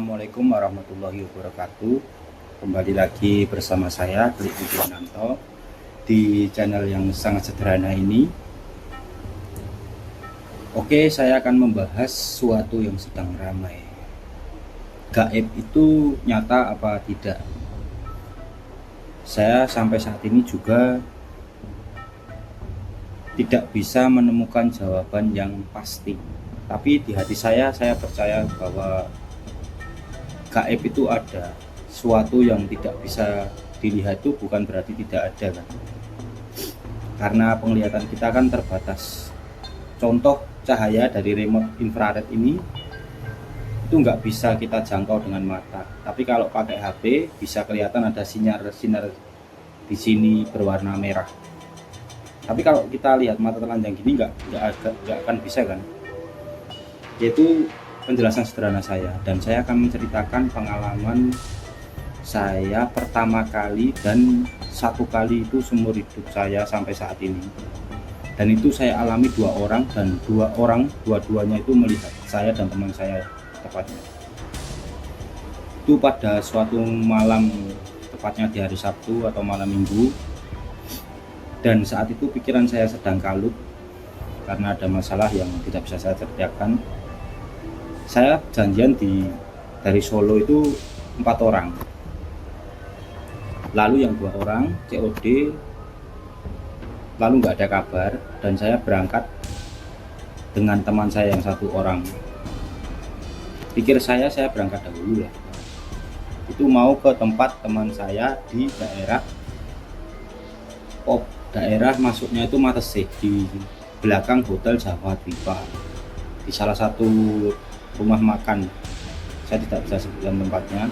Assalamualaikum warahmatullahi wabarakatuh. Kembali lagi bersama saya Klik Widiananto di channel yang sangat sederhana ini. Oke, saya akan membahas sesuatu yang sedang ramai. Gaib itu nyata apa tidak? Saya sampai saat ini juga tidak bisa menemukan jawaban yang pasti. Tapi di hati saya percaya bahwa gaib itu ada. Sesuatu yang tidak bisa dilihat itu bukan berarti tidak ada kan. Karena penglihatan kita kan terbatas. Contoh cahaya dari remote infrared ini itu nggak bisa kita jangkau dengan mata. Tapi kalau pakai HP bisa kelihatan ada sinar-sinar di sini berwarna merah. Tapi kalau kita lihat mata telanjang gini nggak akan bisa kan. Yaitu penjelasan sederhana saya, dan saya akan menceritakan pengalaman saya pertama kali dan satu kali itu seumur hidup saya sampai saat ini. Dan itu saya alami dua orang, dan dua-duanya itu melihat saya dan teman saya tepatnya. Itu pada suatu malam, tepatnya di hari Sabtu atau malam Minggu. Dan saat itu pikiran saya sedang kalut karena ada masalah yang tidak bisa saya ceritakan. Saya janjian dari Solo itu 4 orang, lalu yang 2 orang COD, lalu nggak ada kabar, dan saya berangkat dengan teman saya yang 1 orang. Pikir saya berangkat dahulu lah, itu mau ke tempat teman saya di daerah masuknya itu Matesih, di belakang Hotel Jawa Dwipa, di salah satu rumah makan. Saya tidak bisa sebutkan tempatnya.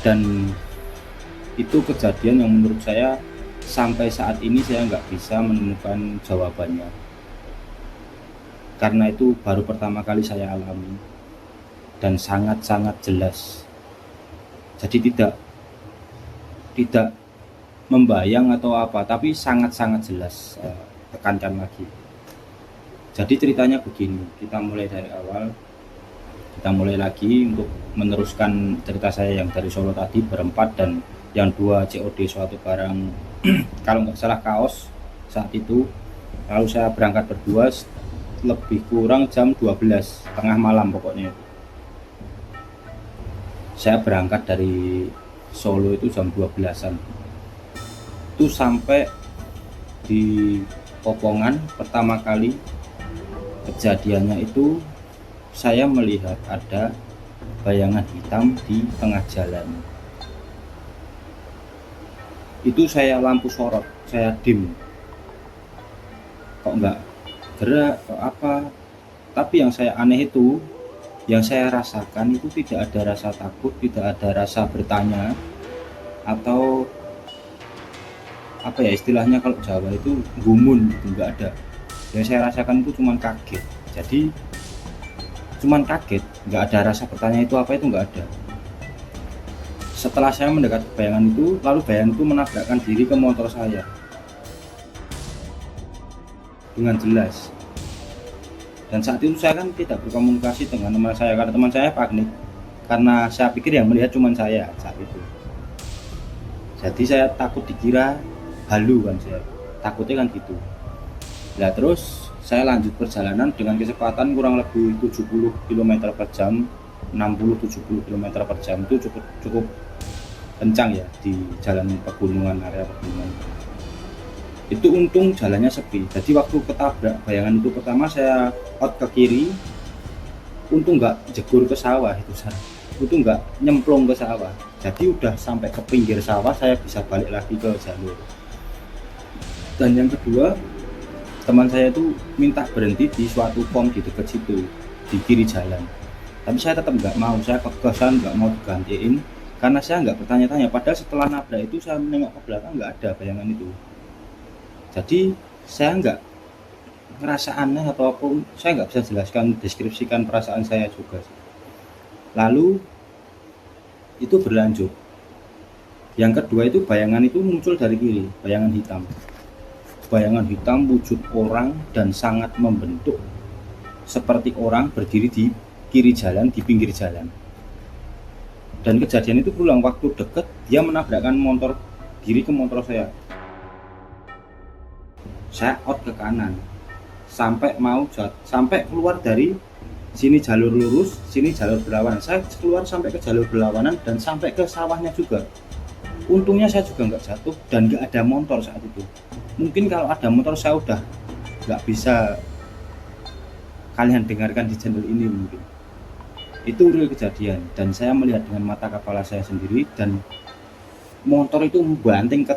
Dan itu kejadian yang menurut saya sampai saat ini saya nggak bisa menemukan jawabannya, karena itu baru pertama kali saya alami dan sangat-sangat jelas. Jadi tidak membayang atau apa, tapi sangat-sangat jelas. Tekankan lagi. Jadi ceritanya begini, kita mulai dari awal. Kita mulai lagi untuk meneruskan cerita saya yang dari Solo tadi berempat, dan yang 2 COD suatu barang kalau nggak salah kaos saat itu. Lalu saya berangkat berdua lebih kurang jam 12, tengah malam pokoknya. Saya berangkat dari Solo itu jam 12-an. Itu sampai di Popongan pertama kali kejadiannya itu saya melihat ada bayangan hitam di tengah jalan. Itu saya lampu sorot, saya dim, kok nggak gerak atau apa. Tapi yang saya aneh itu, yang saya rasakan itu tidak ada rasa takut, tidak ada rasa bertanya, atau apa ya istilahnya kalau Jawa itu gumun gitu, nggak ada. Yang saya rasakan itu cuman kaget. Jadi cuman kaget, nggak ada rasa bertanya itu apa, itu nggak ada. Setelah saya mendekat bayangan itu, lalu bayangan itu menabrakkan diri ke motor saya dengan jelas. Dan saat itu saya kan tidak berkomunikasi dengan teman saya, karena teman saya panik, karena saya pikir yang melihat cuman saya saat itu. Jadi saya takut dikira halu kan, saya takutnya kan gitu. Nah terus saya lanjut perjalanan dengan kecepatan kurang lebih 70 km per jam, 60-70 km per jam. Itu cukup kencang ya di jalan pegunungan, area pegunungan. Itu untung jalannya sepi. Jadi waktu ketabrak bayangan itu pertama saya out ke kiri, untung nggak jegur ke sawah itu nggak nyemplung ke sawah. Jadi udah sampai ke pinggir sawah, saya bisa balik lagi ke jalur. Dan yang kedua, teman saya itu minta berhenti di suatu pom di dekat situ, di kiri jalan. Tapi saya tetap nggak mau, saya kekesan nggak mau digantiin, karena saya nggak bertanya-tanya. Padahal setelah nabrak itu saya menengok ke belakang, nggak ada bayangan itu. Jadi saya nggak ngerasa aneh atau apapun, saya nggak bisa deskripsikan perasaan saya juga. Lalu itu berlanjut. Yang kedua itu bayangan itu muncul dari kiri, bayangan hitam. Bayangan hitam wujud orang dan sangat membentuk, seperti orang berdiri di kiri jalan, di pinggir jalan. Dan kejadian itu pulang waktu deket, dia menabrakkan motor kiri ke motor saya. Saya out ke kanan sampai keluar dari sini jalur lurus, sini jalur berlawanan. Saya keluar sampai ke jalur berlawanan dan sampai ke sawahnya juga. Untungnya saya juga nggak jatuh dan nggak ada motor saat itu. Mungkin kalau ada motor saya udah nggak bisa kalian dengarkan di channel ini mungkin. Itu real kejadian dan saya melihat dengan mata kepala saya sendiri, dan motor itu membanting ke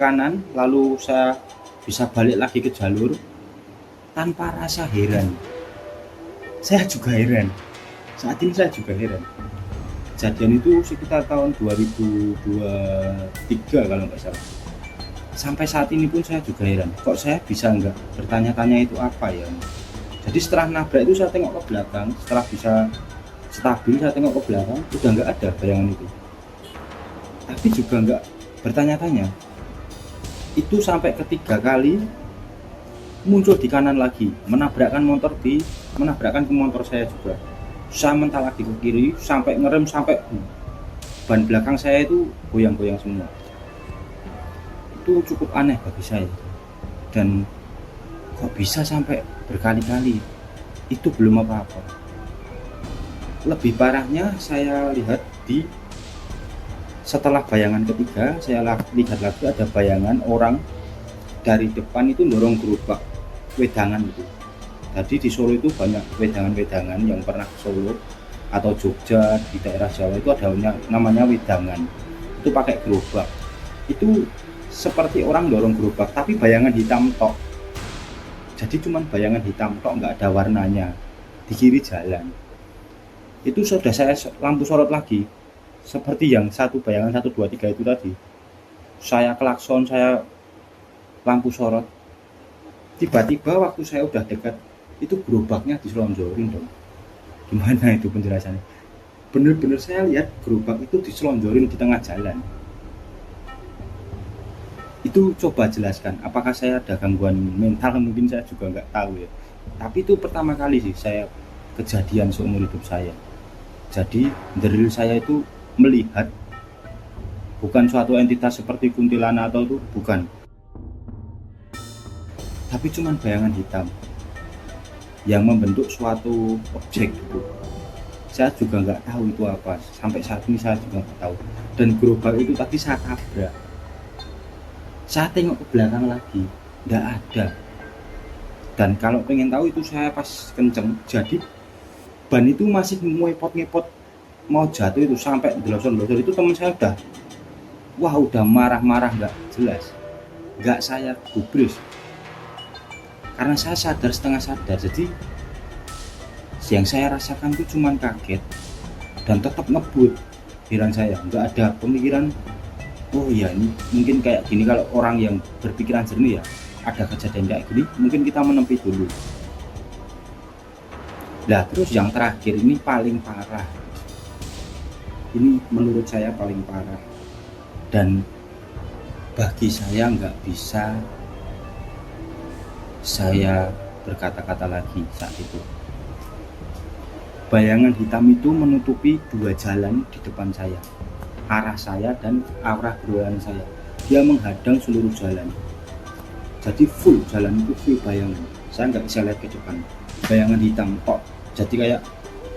kanan, lalu saya bisa balik lagi ke jalur tanpa rasa heran. Saya juga heran, saat ini saya juga heran. Kejadian itu sekitar tahun 2023 kalau nggak salah. Sampai saat ini pun saya juga heran, kok saya bisa nggak bertanya-tanya itu apa ya. Jadi setelah nabrak itu saya tengok ke belakang, setelah bisa stabil saya tengok ke belakang, udah nggak ada bayangan itu. Tapi juga nggak bertanya-tanya. Itu sampai ketiga kali muncul di kanan lagi, menabrakkan ke motor saya juga. Saya mental lagi ke kiri, sampai ngerem, sampai ban belakang saya itu goyang-goyang semua. Itu cukup aneh bagi saya. Dan kok bisa sampai berkali-kali? Itu belum apa-apa. Lebih parahnya saya lihat setelah bayangan ketiga, saya lihat lagi ada bayangan orang dari depan itu dorong gerobak wedangan itu. Jadi di Solo itu banyak wedangan-wedangan, yang pernah ke Solo atau Jogja, di daerah Jawa itu ada namanya wedangan. Itu pakai gerobak. Itu seperti orang dorong gerobak, tapi bayangan hitam tok. Jadi cuman bayangan hitam tok, nggak ada warnanya di kiri jalan. Itu sudah saya lampu sorot lagi, seperti yang bayangan 1, 2, 3 itu tadi. Saya klakson, saya lampu sorot. Tiba-tiba waktu saya udah dekat, itu gerobaknya diselonjorin dong. Gimana itu penjelasannya? Bener-bener saya lihat gerobak itu diselonjorin di tengah jalan. Itu coba jelaskan, apakah saya ada gangguan mental? Mungkin saya juga nggak tahu ya. Tapi itu pertama kali sih saya kejadian seumur hidup saya. Jadi dari saya itu melihat bukan suatu entitas seperti kuntilanak atau itu, bukan, tapi cuman bayangan hitam yang membentuk suatu objek gitu. Saya juga nggak tahu itu apa, sampai saat ini saya juga nggak tahu. Dan gerobak itu tadi saya tabrak, saya tengok ke belakang lagi, nggak ada. Dan kalau pengen tahu itu saya pas kenceng, jadi ban itu masih ngepot mau jatuh itu, sampai delosor-delosor itu teman saya udah marah-marah nggak jelas, nggak saya gubris karena saya sadar setengah sadar. Jadi yang saya rasakan itu cuma kaget dan tetap ngebut. Pikiran saya nggak ada pemikiran, oh iya ini mungkin kayak gini. Kalau orang yang berpikiran jernih ya, ada kejadian kayak gini mungkin kita menepi dulu. Nah terus yang terakhir ini paling parah, ini menurut saya paling parah, dan bagi saya nggak bisa saya berkata-kata lagi saat itu. Bayangan hitam itu menutupi 2 jalan di depan saya, arah saya dan arah berlawanan saya. Dia menghadang seluruh jalan, jadi full jalan itu full bayangan. Saya nggak bisa lihat ke depan, bayangan hitam kok. Jadi kayak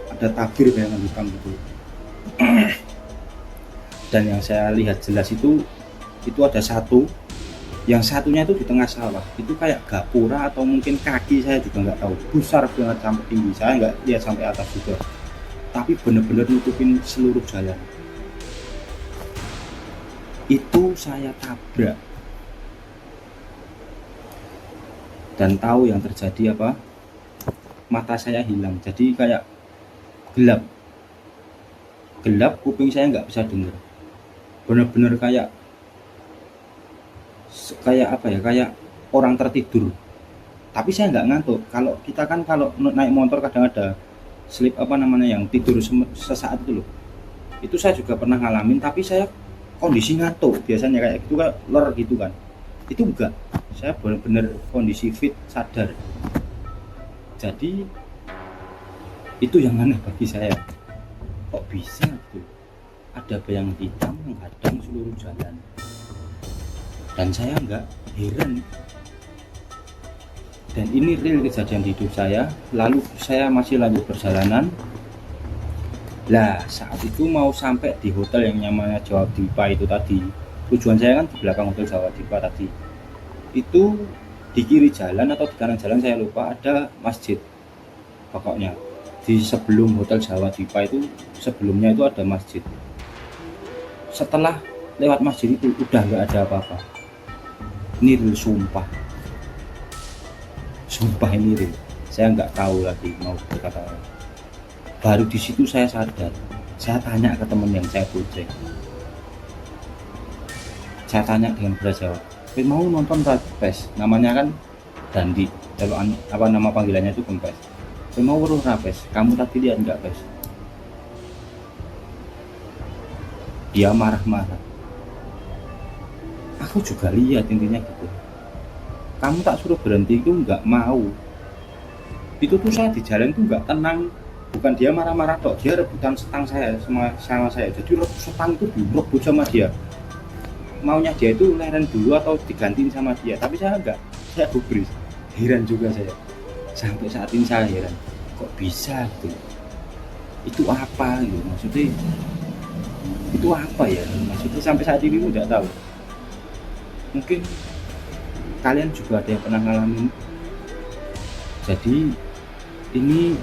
ada tabir bayangan hitam gitu. Dan yang saya lihat jelas itu ada satu, yang satunya itu di tengah sawah. Itu kayak gapura atau mungkin kaki, saya juga nggak tahu. Besar banget sampai tinggi, saya nggak lihat sampai atas juga. Tapi benar-benar nutupin seluruh jalan. Itu saya tabrak. Dan tahu yang terjadi apa? Mata saya hilang, jadi kayak gelap, kuping saya nggak bisa dengar. Benar-benar kayak apa ya, kayak orang tertidur. Tapi saya nggak ngantuk. Kalau kita kan kalau naik motor kadang ada sleep yang tidur sesaat itu loh. Itu saya juga pernah ngalamin, tapi saya kondisi ngantuk biasanya kayak gitu, kayak ler gitu kan. Itu enggak, saya benar-benar kondisi fit, sadar. Jadi Itu yang aneh bagi saya, kok bisa gitu ada bayangan hitam menghadang seluruh jalan, dan saya nggak heran. Dan ini real kejadian di hidup saya. Lalu saya masih lanjut perjalanan. Lah saat itu mau sampai di hotel yang namanya Jawa Dipa itu tadi, tujuan saya kan di belakang hotel Jawa Dipa tadi itu. Di kiri jalan atau di kanan jalan saya lupa, ada masjid. Pokoknya di sebelum hotel Jawa Dipa itu, sebelumnya itu ada masjid. Setelah lewat masjid itu udah nggak ada apa-apa. Ini real, sumpah ini real. Saya nggak tahu lagi mau berkata. Baru di situ saya sadar. Saya tanya ke teman yang saya gojek, saya tanya dengan bahasa Jawa, mau nonton Rapes, namanya kan Dandi, kalau apa nama panggilannya itu Kempes. Mau weruh Rapes, kamu tadi lihat nggak Pes? Dia marah-marah. Aku juga lihat, intinya gitu. Kamu tak suruh berhenti itu nggak mau. Itu tuh saya di jalan tuh nggak tenang. Bukan dia marah-marah tok, dia rebutan setang saya sama saya. Jadi setang itu direbut sama dia. Maunya dia itu leren dulu atau digantiin sama dia, tapi saya enggak, saya gubris. Heran juga saya, sampai saat ini saya heran, kok bisa gitu, itu apa gitu, maksudnya itu apa ya, maksudnya sampai saat ini pun tidak tahu. Mungkin kalian juga ada yang pernah ngalamin. Jadi ini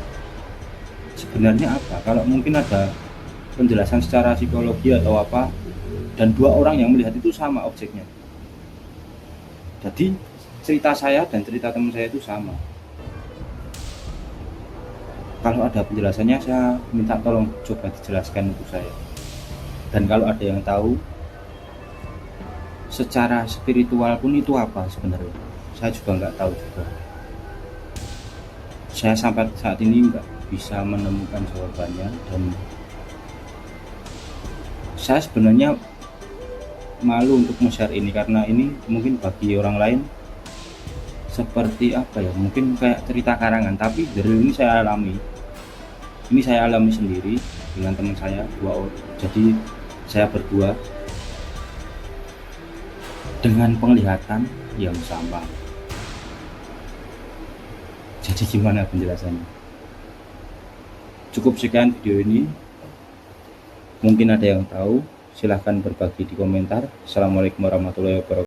sebenarnya apa, kalau mungkin ada penjelasan secara psikologi atau apa, dan dua orang yang melihat itu sama objeknya. Jadi cerita saya dan cerita teman saya itu sama. Kalau ada penjelasannya saya minta tolong coba dijelaskan untuk saya. Dan kalau ada yang tahu secara spiritual pun itu apa sebenarnya, saya juga nggak tahu juga. Saya sampai saat ini nggak bisa menemukan jawabannya, dan saya sebenarnya malu untuk share ini, karena ini mungkin bagi orang lain seperti apa ya, mungkin kayak cerita karangan, tapi dari ini saya alami sendiri dengan teman saya dua orang. Jadi saya berdua dengan penglihatan yang sama. Jadi gimana penjelasannya? Cukup sekian video ini, mungkin ada yang tahu, silahkan berbagi di komentar. Assalamualaikum warahmatullahi wabarakatuh.